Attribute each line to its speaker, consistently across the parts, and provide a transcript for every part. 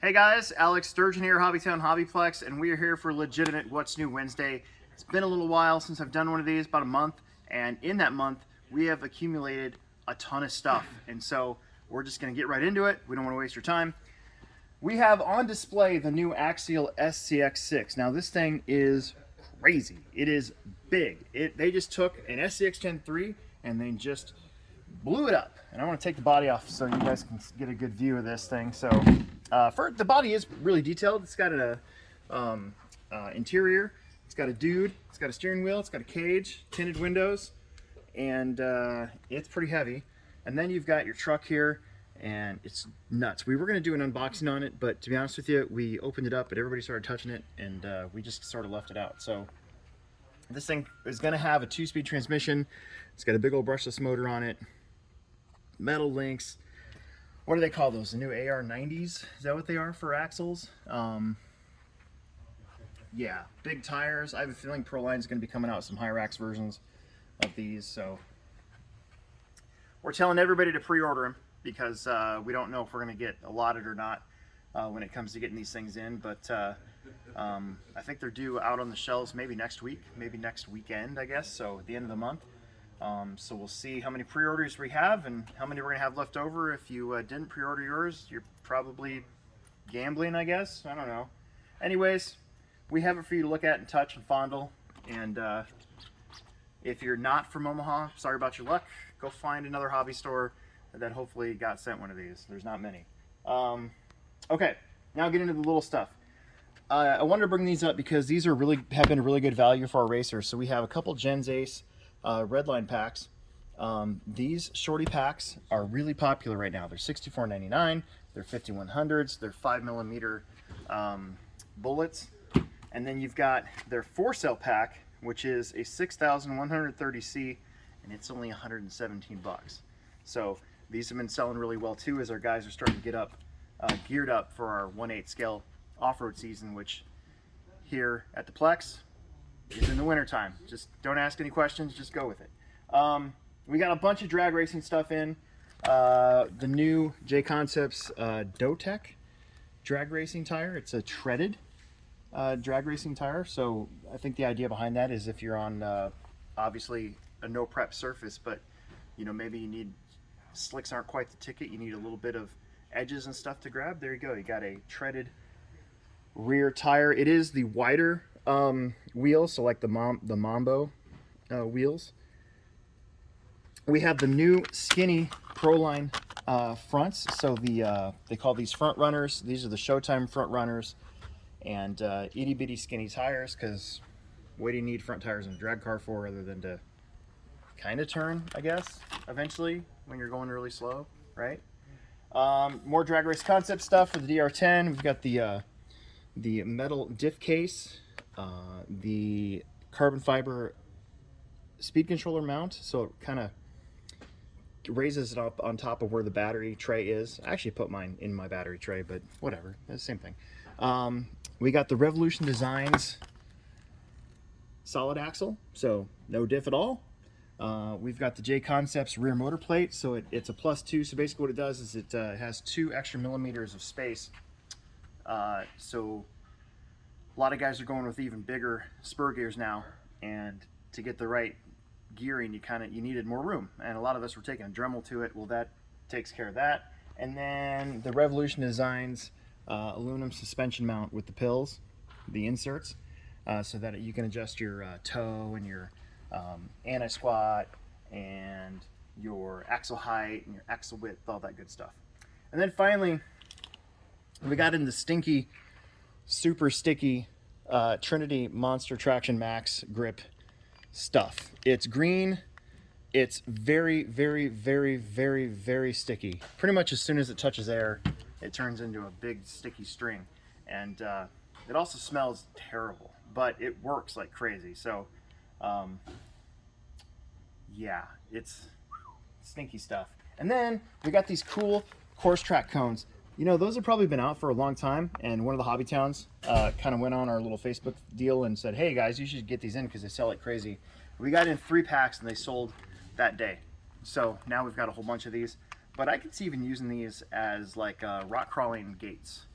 Speaker 1: Hey guys, Alex Sturgeon here, HobbyTown HobbyPlex, and we are here for legitimate What's New Wednesday. It's been a little while since I've done one of these, about a month, and in that month we have accumulated a ton of stuff, and so we're just going to get right into it. We don't want to waste your time. We have on display the new Axial SCX-6. Now this thing is crazy. It is big. They just took an SCX-10 III and they just blew it up. And I want to take the body off so you guys can get a good view of this thing. So the body is really detailed. It's got an interior. It's got a dude. It's got a steering wheel. It's got a cage, tinted windows, and it's pretty heavy. And then you've got your truck here, and it's nuts. We were going to do an unboxing on it, but to be honest with you, we opened it up, but everybody started touching it, and we just sort of left it out. So this thing is going to have a 2-speed transmission. It's got a big old brushless motor on it. Metal links. What do they call those? The new AR90s? Is that what they are for axles? Yeah, big tires. I have a feeling Proline is going to be coming out with some Hyrax versions of these, so we're telling everybody to pre-order them because we don't know if we're going to get allotted or not when it comes to getting these things in, but I think they're due out on the shelves maybe next week, maybe next weekend, I guess, so at the end of the month. So we'll see how many pre-orders we have and how many we're going to have left over. If you didn't pre-order yours, you're probably gambling, I guess. I don't know. Anyways, we have it for you to look at and touch and fondle. And if you're not from Omaha, sorry about your luck. Go find another hobby store that hopefully got sent one of these. There's not many. Okay, now get into the little stuff. I wanted to bring these up because these have been a really good value for our racers. So we have a couple Gens Ace Redline packs. These shorty packs are really popular right now. They're $64.99. They're 5100s. They're 5mm bullets. And then you've got their 4-cell pack, which is a 6130C, and it's only 117 bucks. So these have been selling really well too, as our guys are starting to get up geared up for our 1/8 scale off-road season, which here at the Plex is in the wintertime. Just don't ask any questions, just go with it. We got a bunch of drag racing stuff in. The new J Concepts Dotec drag racing tire. It's a treaded drag racing tire. So I think the idea behind that is if you're on obviously a no prep surface, but you know, maybe you need, slicks aren't quite the ticket, you need a little bit of edges and stuff to grab. There you go, you got a treaded rear tire. It is the wider wheels, so like the Mambo wheels. We have the new skinny Proline fronts. So they call these front runners. These are the Showtime front runners, and itty bitty skinny tires, because what do you need front tires in a drag car for other than to kind of turn, I guess, eventually when you're going really slow, right? More drag race concept stuff for the DR10. We've got the metal diff case, the carbon fiber speed controller mount, so it kind of raises it up on top of where the battery tray is. I actually put mine in my battery tray, but whatever, it's the same thing. We got the Revolution Designs solid axle, so no diff at all. We've got the J Concepts rear motor plate, so it's a +2, so basically what it does is it has 2 extra millimeters of space. So a lot of guys are going with even bigger spur gears now, and to get the right gearing you needed more room, and a lot of us were taking a Dremel to it. Well, that takes care of that. And then the Revolution Designs aluminum suspension mount with the pills, the inserts, so that you can adjust your toe and your anti-squat and your axle height and your axle width, all that good stuff. And then finally, we got in the stinky, super sticky Trinity Monster Traction Max grip stuff. It's green. It's very, very, very, very, very sticky. Pretty much as soon as it touches air, it turns into a big sticky string. And it also smells terrible, but it works like crazy. So yeah, it's stinky stuff. And then we got these cool course track cones. You know, those have probably been out for a long time, and one of the hobby towns kind of went on our little Facebook deal and said, hey guys, you should get these in because they sell like crazy. We got in 3 packs and they sold that day. So now we've got a whole bunch of these, but I could see even using these as like rock crawling gates.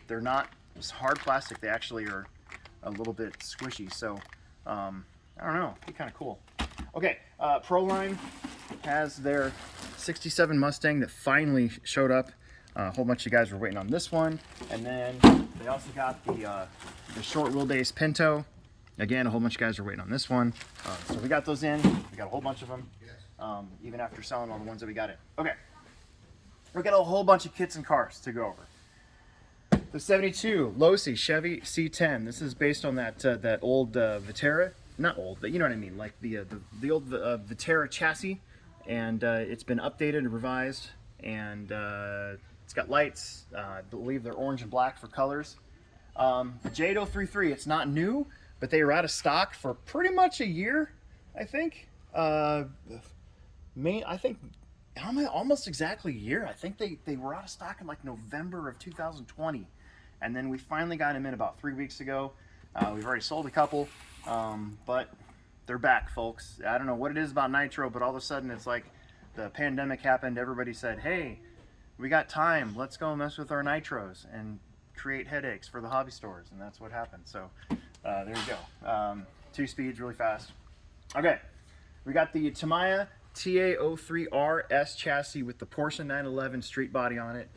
Speaker 1: They're not hard plastic. They actually are a little bit squishy. So I don't know, it'd be kind of cool. Okay, Proline has their 67 Mustang that finally showed up. A whole bunch of guys were waiting on this one. And then they also got the short wheelbase Pinto. Again, a whole bunch of guys are waiting on this one. So we got those in. We got a whole bunch of them, even after selling all the ones that we got in. Okay, we got a whole bunch of kits and cars to go over. The 72 Losi Chevy C10. This is based on that old Vitara. Not old, but you know what I mean, like the old Vitara chassis. And it's been updated and revised. And it's got lights. I believe they're orange and black for colors. The J8033, it's not new, but they were out of stock for pretty much a year, I think. I think almost exactly a year. I think they were out of stock in like November of 2020. And then we finally got them in about 3 weeks ago. We've already sold a couple, but they're back, folks. I don't know what it is about nitro, but all of a sudden it's like the pandemic happened. Everybody said, hey, we got time. Let's go mess with our nitros and create headaches for the hobby stores. And that's what happened. So there you go. 2 speeds, really fast. Okay, we got the Tamiya TA03RS chassis with the Porsche 911 street body on it.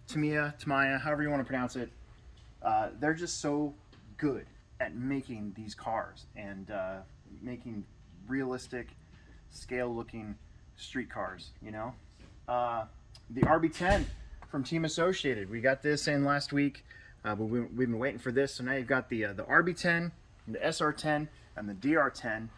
Speaker 1: Tamiya, however you want to pronounce it. They're just so good at making these cars and making realistic, scale-looking street cars, you know. The RB10 from Team Associated. We got this in last week, but we've been waiting for this. So now you've got the RB10, the SR10, and the DR10.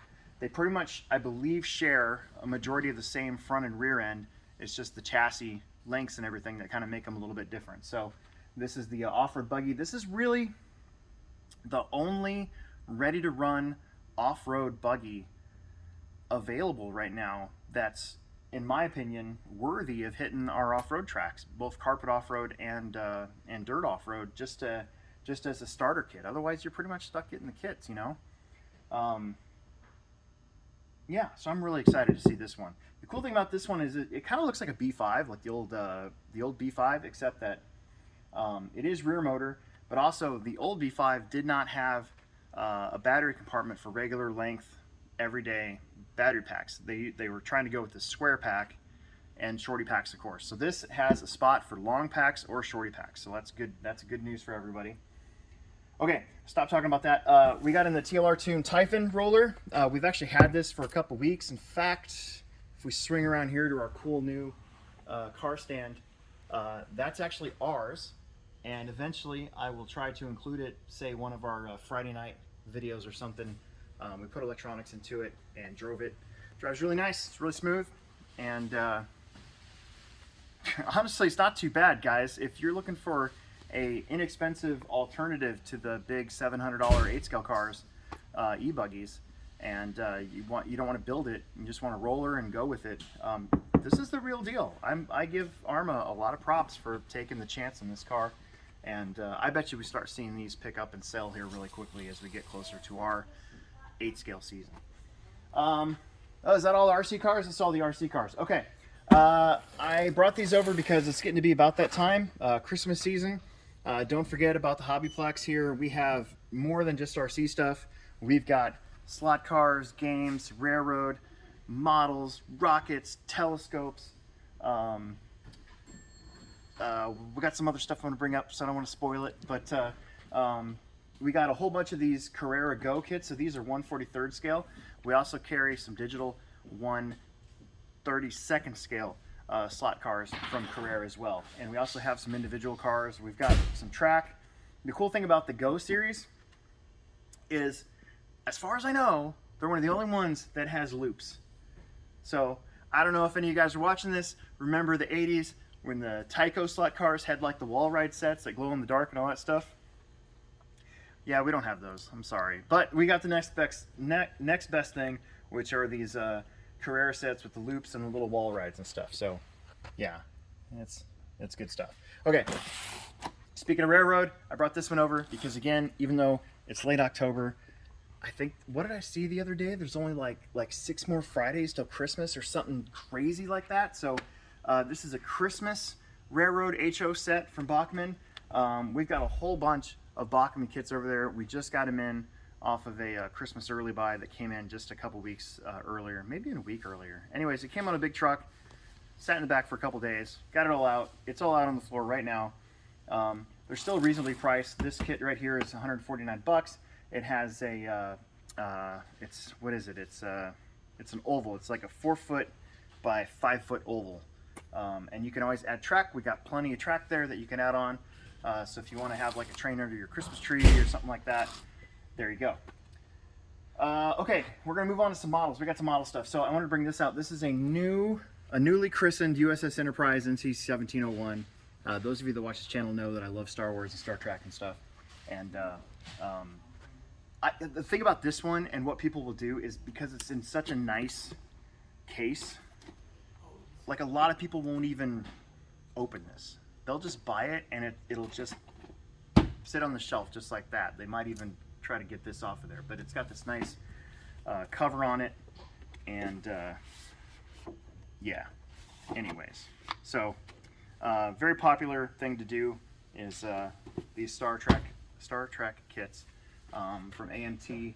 Speaker 1: They pretty much, I believe, share a majority of the same front and rear end. It's just the chassis lengths and everything that kind of make them a little bit different. So this is the off-road buggy. This is really the only ready-to-run off-road buggy available right now that's, in my opinion, worthy of hitting our off-road tracks, both carpet off-road and dirt off-road, just as a starter kit. Otherwise, you're pretty much stuck getting the kits, you know. Yeah, so I'm really excited to see this one. The cool thing about this one is it kind of looks like a B5, like the old B5, except that it is rear motor, but also the old B5 did not have a battery compartment for regular length, everyday battery packs. They were trying to go with the square pack and shorty packs, of course. So this has a spot for long packs or shorty packs. So that's good. That's good news for everybody. Okay, stop talking about that. We got in the TLR Tune Typhon roller. We've actually had this for a couple weeks. In fact, if we swing around here to our cool new car stand, that's actually ours. And eventually I will try to include it, say one of our Friday night videos or something. We put electronics into it and drove it. Drives really nice, it's really smooth. And honestly, it's not too bad, guys. If you're looking for a inexpensive alternative to the big $700 8-scale cars, e-buggies, and you don't want to build it, you just want a roller and go with it, this is the real deal. I give Arma a lot of props for taking the chance in this car, and I bet you we start seeing these pick up and sell here really quickly as we get closer to our 8-scale season. Oh, is that all the RC cars? That's all the RC cars. Okay. I brought these over because it's getting to be about that time, Christmas season. Don't forget about the HobbyPlex here. We have more than just RC stuff. We've got slot cars, games, railroad, models, rockets, telescopes. We got some other stuff I want to bring up, so I don't want to spoil it. But we got a whole bunch of these Carrera Go kits. So these are 1/43rd scale. We also carry some digital 1/32nd scale slot cars from Carrera as well. And we also have some individual cars. We've got some track. The cool thing about the Go series is, as far as I know, they're one of the only ones that has loops. So I don't know if any of you guys are watching this. Remember the 80s when the Tyco slot cars had like the wall ride sets that glow in the dark and all that stuff? Yeah, we don't have those. I'm sorry. But we got the next best thing, which are these Carrera sets with the loops and the little wall rides and stuff. So yeah, it's good stuff. Okay, speaking of railroad, I brought this one over because, again, even though it's late October, I think, what did I see the other day? There's only like 6 more Fridays till Christmas or something crazy like that. So this is a Christmas Railroad HO set from Bachman. We've got a whole bunch of Bachman kits over there. We just got them in off of a Christmas early buy that came in just a couple weeks earlier, maybe in a week earlier. Anyways, it came on a big truck, sat in the back for a couple days, got it all out. It's all out on the floor right now. They're still reasonably priced. This kit right here is 149 bucks. It has a, what is it? It's an oval. It's like a 4-foot by 5-foot oval. And you can always add track. We got plenty of track there that you can add on. So if you want to have like a train under your Christmas tree or something like that, there you go. Okay, we're gonna move on to some models. We got some model stuff. So I want to bring this out. This is a newly christened USS Enterprise NC-1701. Those of you that watch this channel know that I love Star Wars and Star Trek and stuff. And the thing about this one and what people will do is because it's in such a nice case, like a lot of people won't even open this. They'll just buy it and it'll just sit on the shelf just like that. They might even try to get this off of there, but it's got this nice cover on it, and yeah. Anyways, so very popular thing to do is these Star Trek kits from AMT.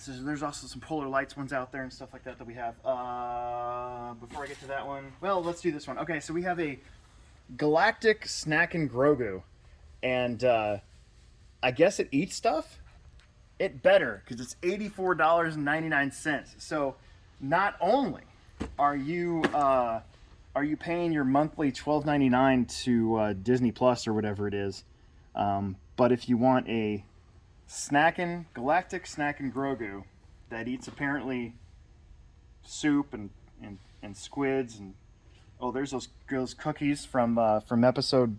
Speaker 1: There's also some Polar Lights ones out there and stuff like that we have. Before I get to that one, well, let's do this one. Okay, so we have a Galactic Snackin' Grogu, and I guess it eats stuff. It better, because it's $84.99. So not only are you paying your monthly $12.99 to Disney Plus or whatever it is, but if you want a Galactic Snackin' Grogu that eats apparently soup and squids and there's those cookies from episode,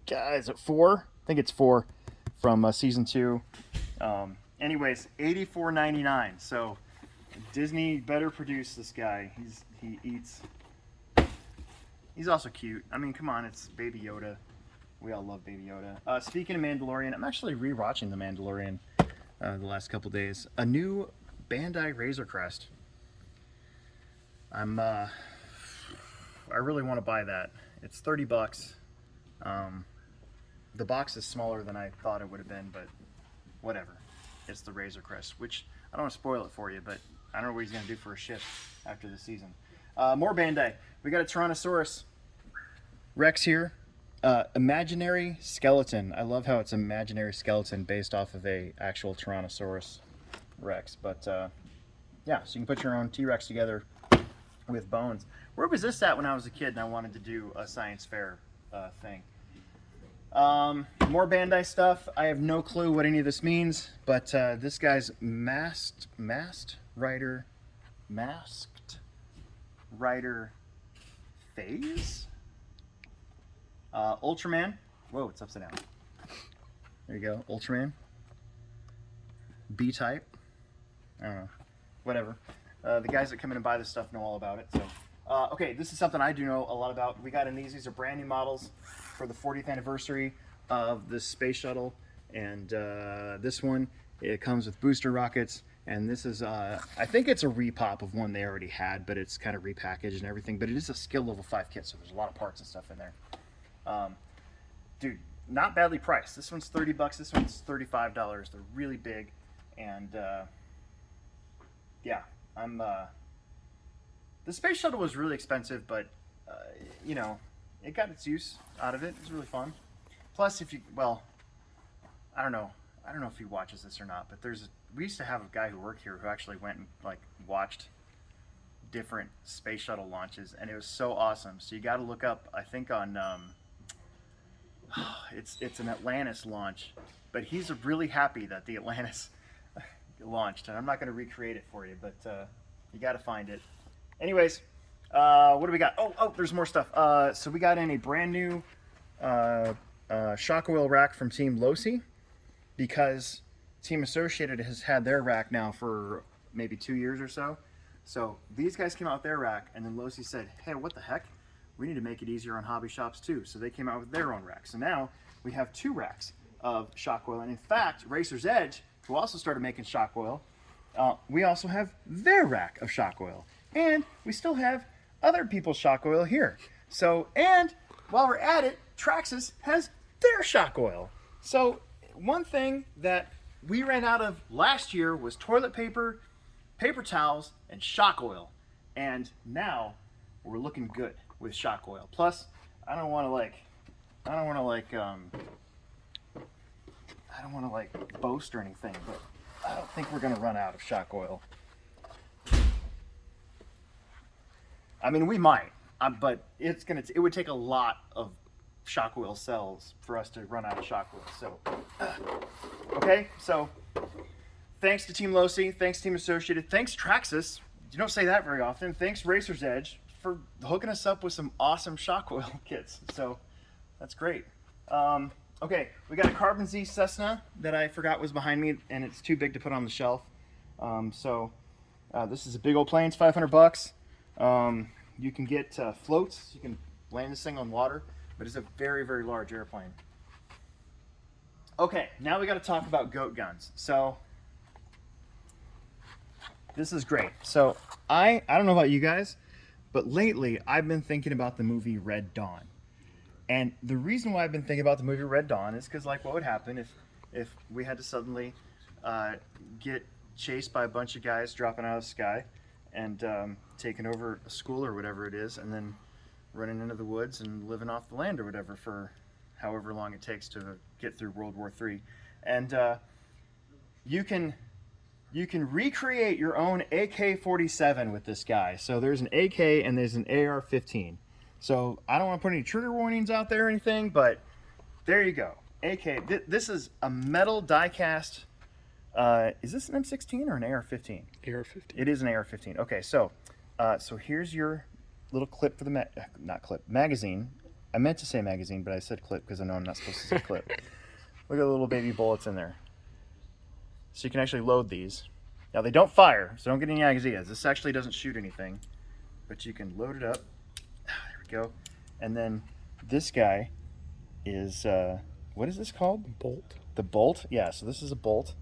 Speaker 1: is it 4? I think it's 4 from season 2. Anyways, $84.99. So Disney better produce this guy. He eats. He's also cute. I mean, come on, it's Baby Yoda. We all love Baby Yoda. Speaking of Mandalorian, I'm actually rewatching The Mandalorian the last couple days. A new Bandai Razor Crest. I really want to buy that. It's 30 bucks. The box is smaller than I thought it would have been, but whatever. It's the Razor Crest, which I don't want to spoil it for you, but I don't know what he's going to do for a shift after the season. More Bandai. We got a Tyrannosaurus Rex here. Imaginary skeleton. I love how it's imaginary skeleton based off of a actual Tyrannosaurus Rex. But yeah, so you can put your own T-Rex together with bones. Where was this at when I was a kid and I wanted to do a science fair thing? More Bandai stuff. I have no clue what any of this means, but this guy's masked rider phase. Ultraman. Whoa, it's upside down. There you go, Ultraman. B-type. I don't know. Whatever. The guys that come in and buy this stuff know all about it. So, okay, this is something I do know a lot about. We got in these. These are brand new models for the 40th anniversary of the space shuttle, and this one, it comes with booster rockets, and this is I think it's a repop of one they already had, but it's kind of repackaged and everything, but it is a skill level 5 kit, so there's a lot of parts and stuff in there. Dude, not badly priced. This one's 30 bucks, this one's $35. They're really big, and yeah, the space shuttle was really expensive, but you know, it got its use out of it. It was really fun. Plus, I don't know if he watches this or not, but we used to have a guy who worked here who actually went and like watched different space shuttle launches, and it was so awesome. So you got to look up, I think on it's an Atlantis launch, but he's really happy that the Atlantis launched, and I'm not going to recreate it for you, but you got to find it. Anyways, what do we got? Oh, there's more stuff. So we got in a brand new shock oil rack from Team Losi, because Team Associated has had their rack now for maybe 2 years or so. So these guys came out with their rack, and then Losi said, hey, what the heck? We need to make it easier on hobby shops too. So they came out with their own rack. So now we have 2 racks of shock oil. And in fact, Racer's Edge, who also started making shock oil, we also have their rack of shock oil. And we still have other people's shock oil here. So, and while we're at it, Traxxas has their shock oil. So one thing that we ran out of last year was toilet paper, paper towels, and shock oil. And now we're looking good with shock oil. Plus, I don't want to boast or anything, but I don't think we're gonna run out of shock oil. I mean, we might, but it would take a lot of shock oil cells for us to run out of shock oil. So, okay, so thanks to Team Losi, thanks Team Associated, thanks Traxxas. You don't say that very often. Thanks Racer's Edge for hooking us up with some awesome shock oil kits. So that's great. Okay, we got a Carbon Z Cessna that I forgot was behind me, and it's too big to put on the shelf. This is a big old plane. It's $500. You can get floats. You can land this thing on water, but it's a very, very large airplane. Okay, now we got to talk about goat guns. So this is great. So I don't know about you guys, but lately I've been thinking about the movie Red Dawn. And the reason why I've been thinking about the movie Red Dawn is because, like, what would happen if we had to suddenly get chased by a bunch of guys dropping out of the sky and taking over a school or whatever it is, and then running into the woods and living off the land or whatever for however long it takes to get through World War III. And you can recreate your own AK-47 with this guy. So there's an AK and there's an AR-15. So I don't want to put any trigger warnings out there or anything, but there you go. AK. This is a metal die-cast. Is this an M16 or an AR-15?
Speaker 2: AR-15.
Speaker 1: It is an AR-15. Okay, so here's your little clip for the magazine. I meant to say magazine, but I said clip because I know I'm not supposed to say clip. Look at the little baby bullets in there. So you can actually load these. Now they don't fire, so don't get any ideas. This actually doesn't shoot anything, but you can load it up. There we go. And then this guy is, what is this called?
Speaker 2: Bolt.
Speaker 1: The bolt? Yeah, so this is a bolt.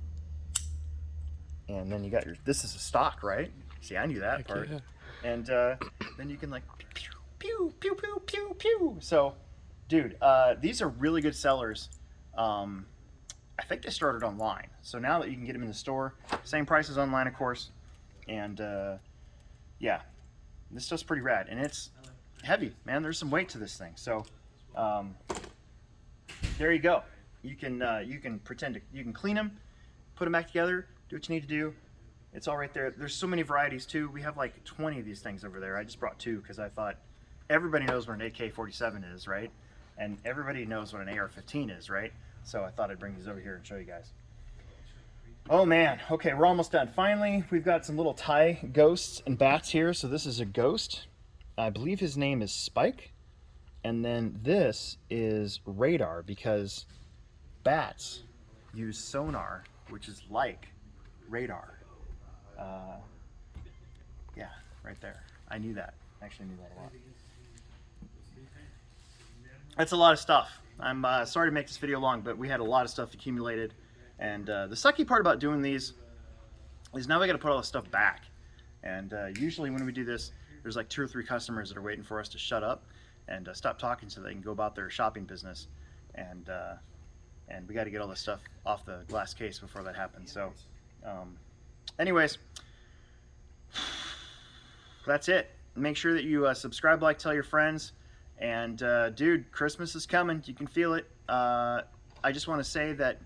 Speaker 1: And then you got this is a stock, right? See, I knew that
Speaker 2: Heck
Speaker 1: part.
Speaker 2: yeah.
Speaker 1: And then you can like pew, pew, pew, pew, pew, pew. So, dude, these are really good sellers. I think they started online. So now that you can get them in the store, same price as online, of course. And yeah, this stuff's pretty rad. And it's heavy, man. There's some weight to this thing. So there you go. You can you can clean them, put them back together, do what you need to do. It's all right there. There's so many varieties too. We have like 20 of these things over there. I just brought 2 because I thought everybody knows what an AK-47 is, right? And everybody knows what an AR-15 is, right? So I thought I'd bring these over here and show you guys. Oh man, okay, we're almost done. Finally, we've got some little Thai ghosts and bats here. So this is a ghost. I believe his name is Spike. And then this is Radar, because bats use sonar, which is like radar. Yeah, right there. I knew that. I actually knew that a lot. That's a lot of stuff. I'm sorry to make this video long, but we had a lot of stuff accumulated. And the sucky part about doing these is now we got to put all this stuff back. And usually when we do this, there's like 2 or 3 customers that are waiting for us to shut up and stop talking so they can go about their shopping business. And we got to get all this stuff off the glass case before that happens. So anyways, that's it. Make sure that you subscribe, like, tell your friends. And dude, Christmas is coming. You can feel it. I just want to say that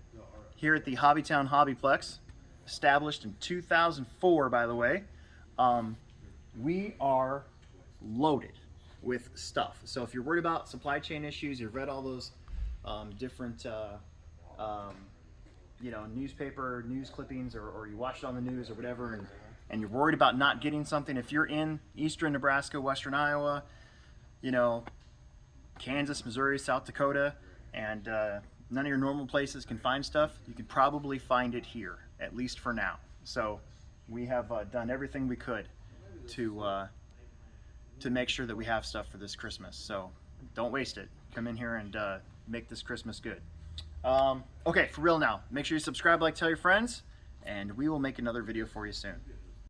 Speaker 1: here at the HobbyTown HobbyPlex, established in 2004, by the way, we are loaded with stuff. So if you're worried about supply chain issues, you've read all those different you know, newspaper news clippings, or you watched it on the news or whatever, and you're worried about not getting something. If you're in eastern Nebraska, western Iowa, you know, Kansas, Missouri, South Dakota, and none of your normal places can find stuff, you could probably find it here, at least for now. So we have done everything we could to make sure that we have stuff for this Christmas. So don't waste it. Come in here and make this Christmas good. Okay, for real now, make sure you subscribe, like, tell your friends, and we will make another video for you soon.